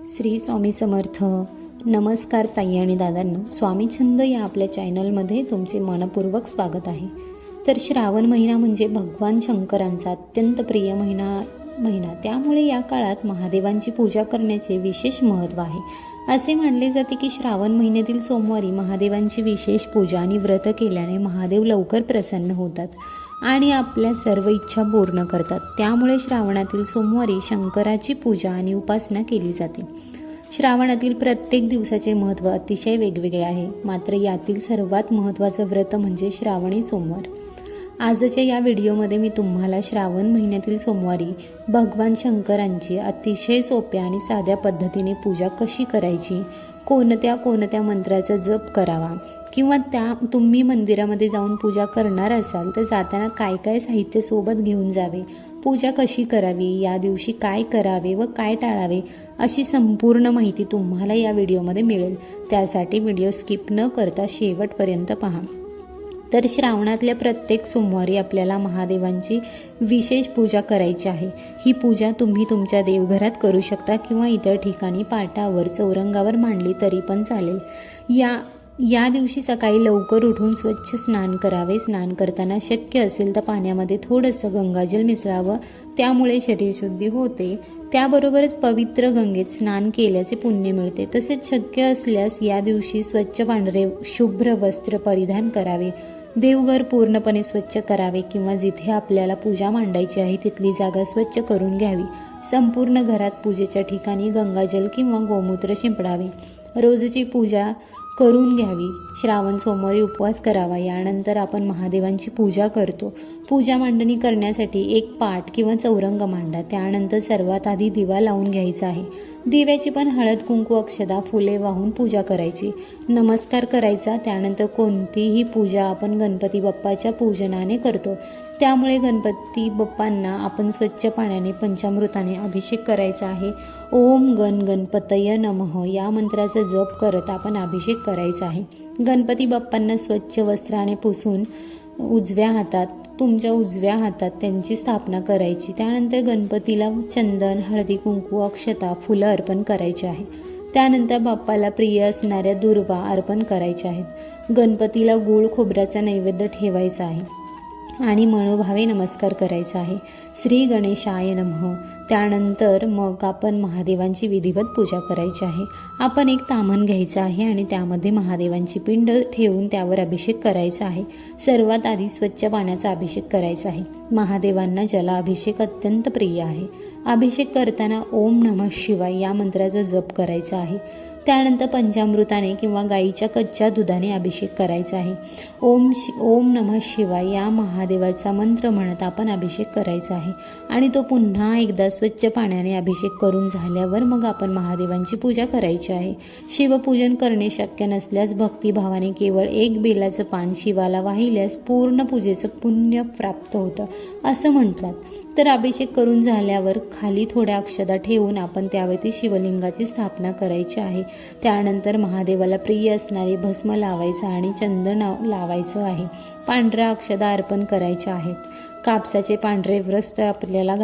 श्री स्वामी समर्थ. नमस्कार ताई आणि दादांनो, स्वामी छंद या आपल्या चॅनलमध्ये तुमचे मनपूर्वक स्वागत आहे. तर श्रावण महिना म्हणजे भगवान शंकरांचा अत्यंत प्रिय महिना त्यामुळे या काळात महादेवांची पूजा करण्याचे विशेष महत्त्व आहे. असे मानले जाते की श्रावण महिन्यातील सोमवारी महादेवांची विशेष पूजा आणि व्रत केल्याने महादेव लवकर प्रसन्न होतात आणि आपल्या सर्व इच्छा पूर्ण करतात. त्यामुळे श्रावणातील सोमवारी शंकराची पूजा आणि उपासना केली जाते. श्रावणातील प्रत्येक दिवसाचे महत्त्व अतिशय वेगवेगळे आहे, मात्र यातील सर्वात महत्त्वाचं व्रत म्हणजे श्रावणी सोमवार. आजच्या या व्हिडिओमध्ये मी तुम्हाला श्रावण महिन्यातील सोमवारी भगवान शंकरांची अतिशय सोप्या आणि साध्या पद्धतीने पूजा कशी करायची, कोणत्या मंत्राचा जप करावा किंवा तुम्ही मंदिरामध्ये जाऊन पूजा करणार असाल तर जाताना काय साहित्य सोबत घेऊन जावे, पूजा कशी करावी, या दिवशी काय करावे व काय टाळावे अशी संपूर्ण माहिती तुम्हाला या व्हिडिओमध्ये मिळेल. त्यासाठी व्हिडिओ स्किप न करता शेवटपर्यंत पहा. तर श्रावणातल्या प्रत्येक सोमवारी आपल्याला महादेवांची विशेष पूजा करायची आहे. ही पूजा तुम्ही तुमच्या देवघरात करू शकता किंवा इतर ठिकाणी पाटावर चौरंगावर मांडली तरी पण चालेल. या दिवशी सकाळी लवकर उठून स्वच्छ स्नान करावे. स्नान करताना शक्य असेल तर पाण्यामध्ये थोडंसं गंगाजल मिसळावं, त्यामुळे शरीरशुद्धी होते. त्याबरोबरच पवित्र गंगेत स्नान केल्याचे पुण्य मिळते. तसेच शक्य असल्यास या दिवशी स्वच्छ पांढरे शुभ्र वस्त्र परिधान करावे. देवघर पूर्णपणे स्वच्छ करावे किंवा जिथे आपल्याला पूजा मांडायची आहे तिथली जागा स्वच्छ करून घ्यावी. संपूर्ण घरात पूजेच्या ठिकाणी गंगाजल किंवा गोमूत्र शिंपडावे. रोजची पूजा करून घ्यावी. श्रावण सोमवारी उपवास करावा. यानंतर आपण महादेवांची पूजा करतो. पूजा मांडणी करण्यासाठी एक पाट किंवा चौरंग मांडा. त्यानंतर सर्वात आधी दिवा लावून घ्यायचा आहे. दिव्याची पण हळद कुंकू अक्षदा फुले वाहून पूजा करायची, नमस्कार करायचा. त्यानंतर कोणतीही पूजा आपण गणपती बाप्पाच्या पूजनाने करतो, त्यामुळे गणपती बाप्पांना आपण स्वच्छ पाण्याने पंचामृताने अभिषेक करायचा आहे. ओम गणपतय नमः या मंत्राचा जप करत आपण अभिषेक करायचा आहे. गणपती बाप्पांना स्वच्छ वस्त्राने पुसून तुमच्या उजव्या हातात त्यांची स्थापना करायची. त्यानंतर गणपतीला चंदन, हळदी कुंकू, अक्षता, फुलं अर्पण करायची आहे. त्यानंतर बाप्पाला प्रिय असणाऱ्या दुर्वा अर्पण करायच्या आहेत. गणपतीला गूळ खोबऱ्याचा नैवेद्य ठेवायचा आहे आणि मनोभावे नमस्कार करायचा आहे. श्री गणेशाय नमः. त्यानंतर मग आपण महादेवांची विधिवत पूजा करायची आहे. आपण एक ताम्हण घ्यायचं आहे आणि त्यामध्ये महादेवांची पिंड ठेवून त्यावर अभिषेक करायचा आहे. सर्वात आधी स्वच्छ पाण्याचा अभिषेक करायचा आहे. महादेवांना जलाभिषेक अत्यंत प्रिय आहे. अभिषेक करताना ओम नमः शिवाय या मंत्राचा जप करायचा आहे. त्यानंतर पंचामृताने किंवा गाईच्या कच्च्या दुधाने अभिषेक करायचा आहे. ओम नमः शिवाय या महादेवाचा मंत्र म्हणत आपण अभिषेक करायचा आहे आणि तो पुन्हा एकदा स्वच्छ पाण्याने अभिषेक करून झाल्यावर मग आपण महादेवांची पूजा करायची आहे. शिवपूजन करणे शक्य नसल्यास भक्तिभावाने केवळ एक बेलाचं पान शिवाला वाहिल्यास पूर्ण पूजेचं पुण्य प्राप्त होतं असं म्हणतात. तर अभिषेक करून झाल्यावर खाली थोड्या अक्षदा ठेवून आपण त्यावरती शिवलिंगाची स्थापना करायची आहे. त्यानंतर महादेवाला प्रिय असणारे भस्म लावायचं आणि चंदन लावायचं आहे. पांढऱ्या अक्षदा अर्पण करायच्या आहेत. कापसाचे पांढरे वस्त्र आपल्याला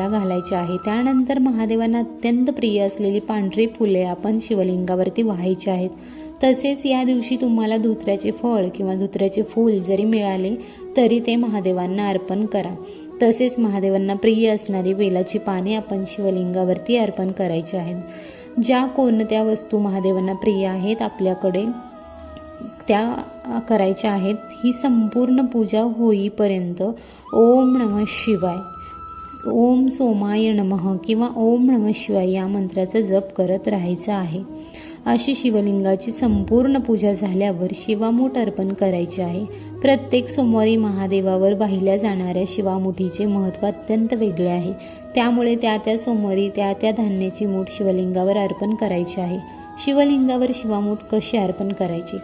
घालायचे आहे. त्यानंतर महादेवांना अत्यंत प्रिय असलेली पांढरी फुले आपण शिवलिंगावरती वाहायची आहेत. तसेच या दिवशी तुम्हाला धुत्र्याचे फळ किंवा धुत्र्याचे फूल जरी मिळाले तरी ते महादेवांना अर्पण करा. तसेच महादेवांना प्रिय असणारी बेलाची पाने आपण शिवलिंगावरती अर्पण करायची आहेत. ज्या कोणत्या वस्तू महादेवांना प्रिय आहेत आपल्याकडे त्या करायच्या आहेत. ही संपूर्ण पूजा होईपर्यंत ओम नमः शिवाय, ओम सोमाय नमः किंवा ओम नमः शिवाय या मंत्राचा जप करत राहायचा आहे. अशी शिवलिंगाची संपूर्ण पूजा झाल्यावर शिवामूठ अर्पण करायची आहे. प्रत्येक सोमवारी महादेवावर वाहिल्या जाणाऱ्या शिवामुठीचे महत्त्व अत्यंत वेगळे आहे. त्यामुळे त्या सोमवारी त्या धान्याची मूठ शिवलिंगावर अर्पण करायची आहे. शिवलिंगावर शिवामूठ कशी अर्पण करायची?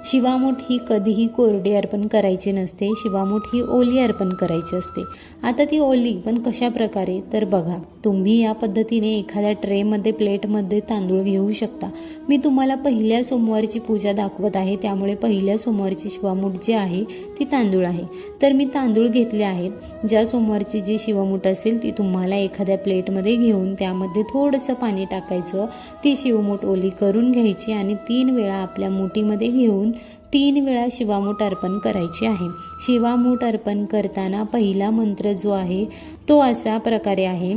शिवामूठ ही कधीही कोरडी अर्पण करायची नसते, शिवामूठ ही ओली अर्पण करायची असते. आता ती ओली पण कशा प्रकारे तर बघा, तुम्ही या पद्धतीने एखाद्या ट्रेमध्ये प्लेटमध्ये तांदूळ घेऊ शकता. मी तुम्हाला पहिल्या सोमवारची पूजा दाखवत आहे, त्यामुळे पहिल्या सोमवारची शिवामूठ जी आहे ती तांदूळ आहे. तर मी तांदूळ घेतले आहेत. ज्या सोमवारची जी शिवमूठ असेल ती तुम्हाला एखाद्या प्लेटमध्ये घेऊन त्यामध्ये थोडंसं पाणी टाकायचं, ती शिवमूठ ओली करून घ्यायची आणि 3 वेळा आपल्या मुठीमध्ये घेऊन 3 वेळा शिवामूठ अर्पण करायची आहे. शिवामूठ अर्पण करताना पहिला मंत्र जो आहे तो अशा प्रकारे आहे,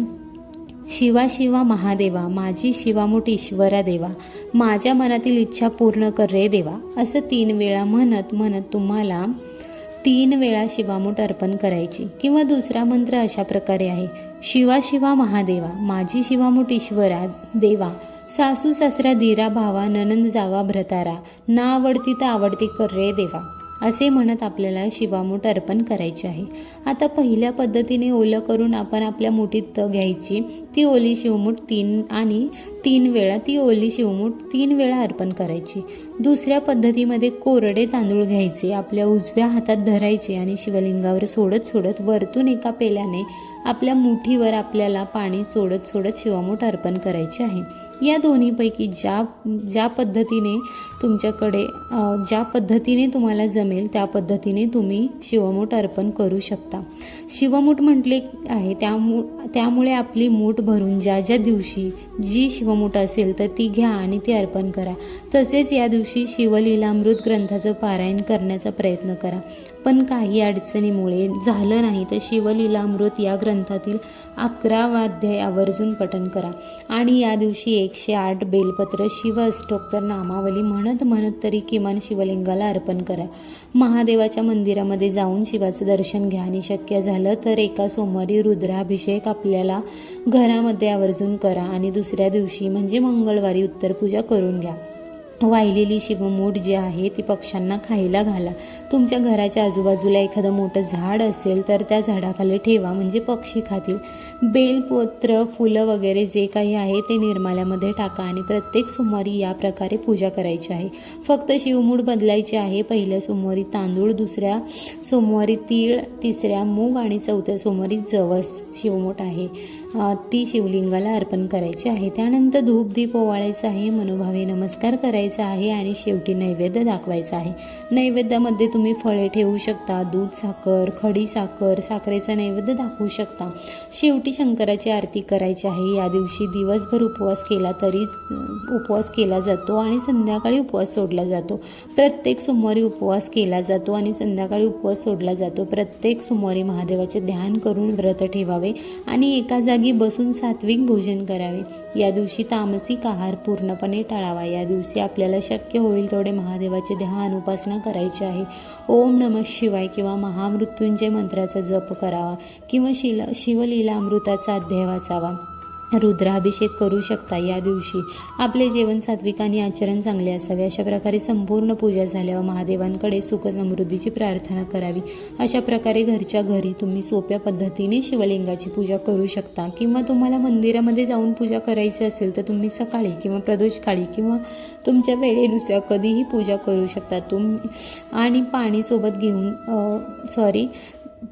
शिवा शिवा महादेवा, माझी शिवामूठ ईश्वरा देवा, माझ्या मनातील इच्छा पूर्ण कर रे देवा, असं 3 वेळा म्हणत म्हणत तुम्हाला 3 वेळा शिवामूठ अर्पण करायची. किंवा दुसरा मंत्र अशा प्रकारे आहे, शिवा शिवा महादेवा, माझी शिवामूठ ईश्वरा देवा, सासू सासरा दिरा भावा ननंद जावा भ्रतारा, ना आवडती तर आवडती कर रे देवा, असे म्हणत आपल्याला शिवामूठ अर्पण करायचे आहे. आता पहिल्या पद्धतीने ओलं करून आपण आपल्या मुठीत घ्यायची ती ओली शिवमूठ 3 वेळा ती ओली शिवमूठ 3 वेळा अर्पण करायची. दुसऱ्या पद्धतीमध्ये कोरडे तांदूळ घ्यायचे, आपल्या उजव्या हातात धरायचे आणि शिवलिंगावर सोडत सोडत वरतून एका पेल्याने आपल्या मुठीवर आपल्याला पाणी सोडत सोडत शिवामूठ अर्पण करायचे आहे. या दोन्हीपैकी ज्या पद्धतीने तुमच्याकडे ज्या पद्धतीने तुम्हाला जमेल त्या पद्धतीने तुम्ही शिवमूठ अर्पण करू शकता. शिवमूठ म्हटले आहे त्यामुळे आपली मूठ भरून ज्या दिवशी जी शिवमूठ असेल तर ती घ्या आणि ती अर्पण करा. तसेच या दिवशी शिवलीलामृत ग्रंथाचं पारायण करण्याचा प्रयत्न करा. पण काही अडचणीमुळे झालं नाही तर शिवलीलामृत या ग्रंथातील 11वा अध्याय आवर्जून पठण करा आणि या दिवशी 108 बेलपत्र शिव अष्टोत्तर नामावली म्हणत तरी किमान शिवलिंगाला अर्पण करा. महादेवाच्या मंदिरामध्ये जाऊन शिवाचं दर्शन घ्या आणि शक्य झालं तर एका सोमवारी रुद्राभिषेक आपल्याला घरामध्ये आवर्जून करा आणि दुसऱ्या दिवशी म्हणजे मंगळवारी उत्तरपूजा करून घ्या. वाहिलेली शिवमूठ जी आहे ती पक्ष्यांना खायला घाला. तुमच्या घराच्या आजूबाजूला एखादं मोठं झाड असेल तर त्या झाडाखाली ठेवा, म्हणजे पक्षी खातील. बेलपत्र फुलं वगैरे जे काही आहे ते निर्माल्यामध्ये टाका आणि प्रत्येक सोमवारी या प्रकारे पूजा करायची आहे. फक्त शिवमूठ बदलायची आहे. पहिल्या सोमवारी तांदूळ, दुसऱ्या सोमवारी तीळ, तिसऱ्या मूग आणि चौथ्या सोमवारी जवस शिवमूठ आहे ती शिवलिंगाला अर्पण करायची आहे. त्यानंतर धूप दीप ओवाळायचा आहे, मनोभावे नमस्कार करायचा आहे आणि शेवटी नैवेद्य दाखवायचा आहे. नैवेद्यामध्ये तुम्ही फळे ठेवू शकता, दूध, साखर, खडी साखर, साखरेचा नैवेद्य दाखवू शकता. शेवटी शंकराची आरती करायची आहे. या दिवशी दिवसभर उपवास केला जातो आणि संध्याकाळी उपवास सोडला जातो. प्रत्येक सोमवारी उपवास केला जातो आणि संध्याकाळी उपवास सोडला जातो. प्रत्येक सोमवारी महादेवाचे ध्यान करून व्रत ठेवावे आणि एका जागी बसून सात्विक भोजन करावे. या दिवशी तामसिक आहार पूर्णपणे टाळावा. या दिवशी आपल्याला शक्य होईल तेवढे महादेवाचे ध्यान उपासना करायची आहे. ओम नमः शिवाय किंवा महामृत्युंजय मंत्राचा जप करावा किंवा शिवलीलामृताचा अध्याय वाचावा. रुद्राभिषेक करू शकता. या दिवशी आपले जेवण सात्विक आणि आचरण चांगले असावे. अशा प्रकारे संपूर्ण पूजा झाल्यावर महादेवांकडे सुख समृद्धीची प्रार्थना करावी. अशा प्रकारे घरच्या घरी तुम्ही सोप्या पद्धतीने शिवलिंगाची पूजा करू शकता. किंवा तुम्हाला मंदिरामध्ये जाऊन पूजा करायची असेल तर तुम्ही सकाळी किंवा प्रदोषकाळी किंवा तुमच्या वेळेनुसार कधीही पूजा करू शकता. आणि पाणी सोबत घेऊन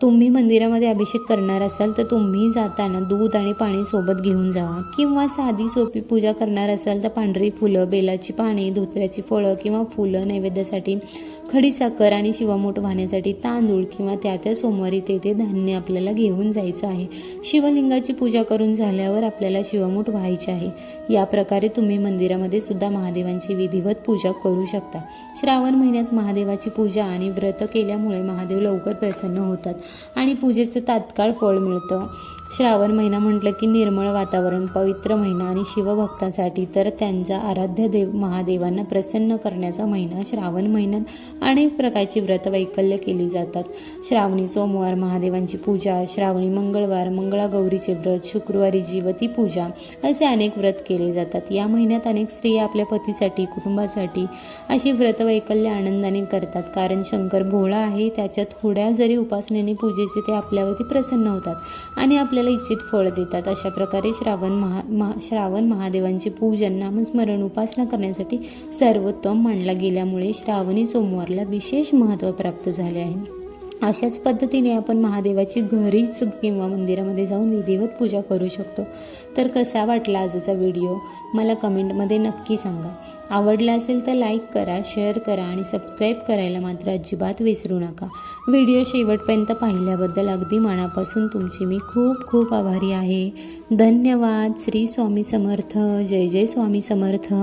तुम्ही मंदिरामध्ये अभिषेक करणार असाल तर तुम्ही जाताना दूध आणि पाणी सोबत घेऊन जावा. किंवा साधी सोपी पूजा करणार असाल तर पांढरी फुलं, बेलाची पाने, धोत्र्याची फळं किंवा फुलं, नैवेद्यासाठी खडीसाखर आणि शिवमूठ वाहण्यासाठी तांदूळ किंवा त्या सोमवारी तेथे धान्य आपल्याला घेऊन जायचं आहे. शिवलिंगाची पूजा करून झाल्यावर आपल्याला शिवमूठ व्हायचे आहे. या प्रकारे तुम्ही मंदिरामध्ये सुद्धा महादेवांची विधिवत पूजा करू शकता. श्रावण महिन्यात महादेवाची पूजा आणि व्रत केल्यामुळे महादेव लवकर प्रसन्न होतात आणि पूजेचं तात्काळ फळ मिळतं. श्रावण महिना म्हटलं की निर्मळ वातावरण, पवित्र महिना आणि शिवभक्तांसाठी तर त्यांचा आराध्य देव महादेवांना प्रसन्न करण्याचा महिना. श्रावण महिन्यात अनेक प्रकारची व्रत वैकल्य केली जातात. श्रावणी सोमवार महादेवांची पूजा, श्रावणी मंगळवार मंगळागौरीचे व्रत, शुक्रवारी जीवती पूजा असे अनेक व्रत केले जातात. या महिन्यात अनेक स्त्रिया आपल्या पतीसाठी, कुटुंबासाठी अशी व्रत वैकल्य आनंदाने करतात. कारण शंकर भोळा आहे, त्याच्या थोड्या जरी उपासनेने पूजेचे ते आपल्यावरती प्रसन्न होतात आणि आपल्याला आपल्याला इच्छित फळ देतात. अशा प्रकारे श्रावण महादेवांचे पूजन, नामस्मरण, उपासना करण्यासाठी सर्वोत्तम मानला गेल्यामुळे श्रावणी सोमवारला विशेष महत्त्व प्राप्त झाले आहे. अशाच पद्धतीने आपण महादेवाची घरीच किंवा मंदिरामध्ये जाऊन विधिवत पूजा करू शकतो. तर कसा वाटला आजचा व्हिडिओ मला कमेंटमध्ये नक्की सांगा. आवडला असेल तर लाईक करा, शेअर करा आणि सबस्क्राईब करायला मात्र अजिबात विसरू नका. व्हिडिओ शेवटपर्यंत पाहिल्याबद्दल अगदी मनापासून तुमची मी खूप खूप आभारी आहे. धन्यवाद. श्री स्वामी समर्थ. जय जय स्वामी समर्थ.